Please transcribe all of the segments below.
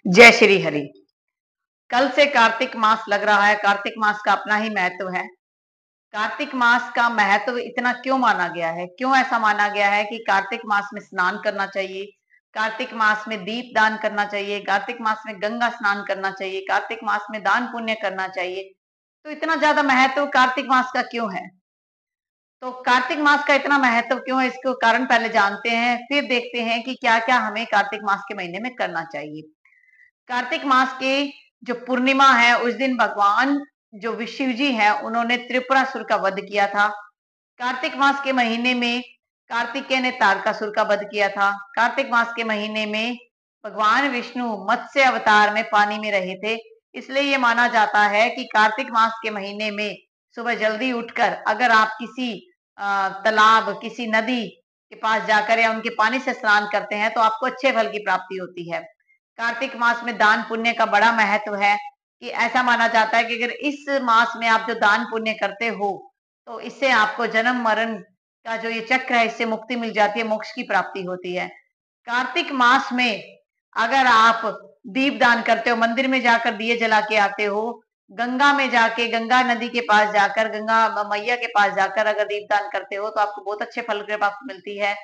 जय श्री हरि। कल से कार्तिक मास लग रहा है। कार्तिक मास का अपना ही महत्व है। कार्तिक मास का महत्व इतना क्यों माना गया है? क्यों ऐसा माना गया है कि कार्तिक मास में स्नान करना चाहिए, कार्तिक मास में दीप दान करना चाहिए, कार्तिक मास में गंगा स्नान करना चाहिए, कार्तिक मास में दान पुण्य करना चाहिए? तो इतना ज्यादा महत्व कार्तिक मास का क्यों है? तो कार्तिक मास का इतना महत्व क्यों है, इसको कारण पहले जानते हैं, फिर देखते हैं कि क्या क्या हमें कार्तिक मास के महीने में करना चाहिए। कार्तिक मास की जो पूर्णिमा है, उस दिन भगवान जो विष्णु जी है, उन्होंने त्रिपुरासुर का वध किया था। कार्तिक मास के महीने में कार्तिकेय ने तारकासुर का वध किया था। कार्तिक मास के महीने में भगवान विष्णु मत्स्य अवतार में पानी में रहे थे। इसलिए ये माना जाता है कि कार्तिक मास के महीने में सुबह जल्दी उठकर अगर आप किसी तालाब, किसी नदी के पास जाकर या उनके पानी से स्नान करते हैं तो आपको अच्छे फल की प्राप्ति होती है। कार्तिक मास में दान पुण्य का बड़ा महत्व है कि ऐसा माना जाता है कि अगर इस मास में आप जो दान पुण्य करते हो तो इससे आपको जन्म मरण का जो ये चक्र है, इससे मुक्ति मिल जाती है, मोक्ष की प्राप्ति होती है। कार्तिक मास में अगर आप दीप दान करते हो, मंदिर में जाकर दिए जला के आते हो, गंगा में जाके, गंगा नदी के पास जाकर, गंगा मैया के पास जाकर अगर दीप दान करते हो तो आपको बहुत अच्छे फल की प्राप्ति मिलती है।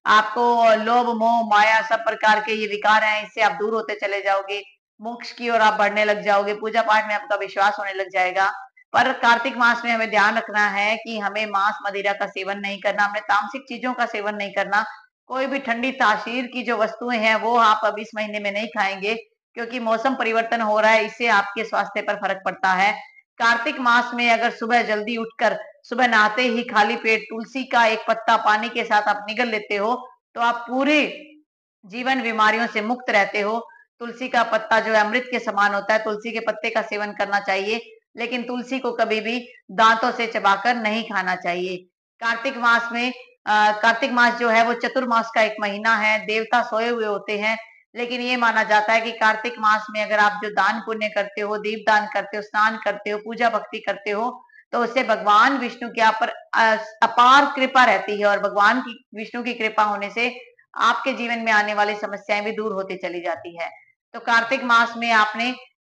आपको लोभ मोह माया सब प्रकार के ये विकार हैं, इससे आप दूर होते चले जाओगे, मोक्ष की ओर आप बढ़ने लग जाओगे, पूजा पाठ में आपका विश्वास होने लग जाएगा। पर कार्तिक मास में हमें ध्यान रखना है कि हमें मांस मदिरा का सेवन नहीं करना, हमें तामसिक चीजों का सेवन नहीं करना। कोई भी ठंडी तासीर की जो वस्तुएं हैं वो आप अब इस महीने में नहीं खाएंगे, क्योंकि मौसम परिवर्तन हो रहा है, इससे आपके स्वास्थ्य पर फर्क पड़ता है। कार्तिक मास में अगर सुबह जल्दी उठकर सुबह नहाते ही खाली पेट तुलसी का एक पत्ता पानी के साथ आप निगल लेते हो तो आप पूरे जीवन बीमारियों से मुक्त रहते हो। तुलसी का पत्ता जो है अमृत के समान होता है, तुलसी के पत्ते का सेवन करना चाहिए, लेकिन तुलसी को कभी भी दांतों से चबाकर नहीं खाना चाहिए। कार्तिक मास में कार्तिक मास जो है वो चतुर्मास का एक महीना है, देवता सोए हुए होते हैं, लेकिन ये माना जाता है कि कार्तिक मास में अगर आप जो दान पुण्य करते हो, दीप दान करते हो, स्नान करते हो, पूजा भक्ति करते हो, तो उससे भगवान विष्णु के आप पर अपार कृपा रहती है और भगवान की विष्णु की कृपा होने से आपके जीवन में आने वाली समस्याएं भी दूर होती चली जाती है। तो कार्तिक मास में आपने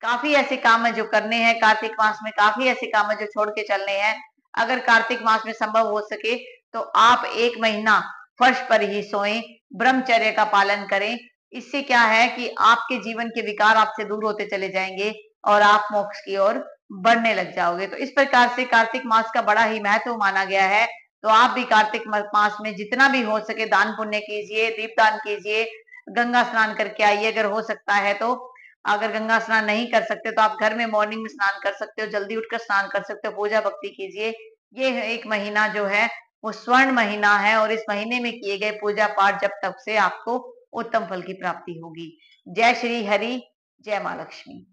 काफी ऐसे काम है जो करने हैं, कार्तिक मास में काफी ऐसे काम है जो छोड़ के चलने हैं। अगर कार्तिक मास में संभव हो सके तो आप 1 महीना फर्श पर ही सोएं, ब्रह्मचर्य का पालन करें। इससे क्या है कि आपके जीवन के विकार आपसे दूर होते चले जाएंगे और आप मोक्ष की ओर बढ़ने लग जाओगे। तो इस प्रकार से कार्तिक मास का बड़ा ही महत्व माना गया है। तो आप भी कार्तिक मास में जितना भी हो सके दान पुण्य कीजिए, दीपदान कीजिए, गंगा स्नान करके आइए अगर हो सकता है तो। अगर गंगा स्नान नहीं कर सकते तो आप घर में मॉर्निंग में स्नान कर सकते हो, जल्दी उठकर स्नान कर सकते हो, पूजा भक्ति कीजिए। ये एक महीना जो है वो स्वर्ण महीना है और इस महीने में किए गए पूजा पाठ जब तक से आपको उत्तम फल की प्राप्ति होगी। जय श्री हरि, जय माँ लक्ष्मी।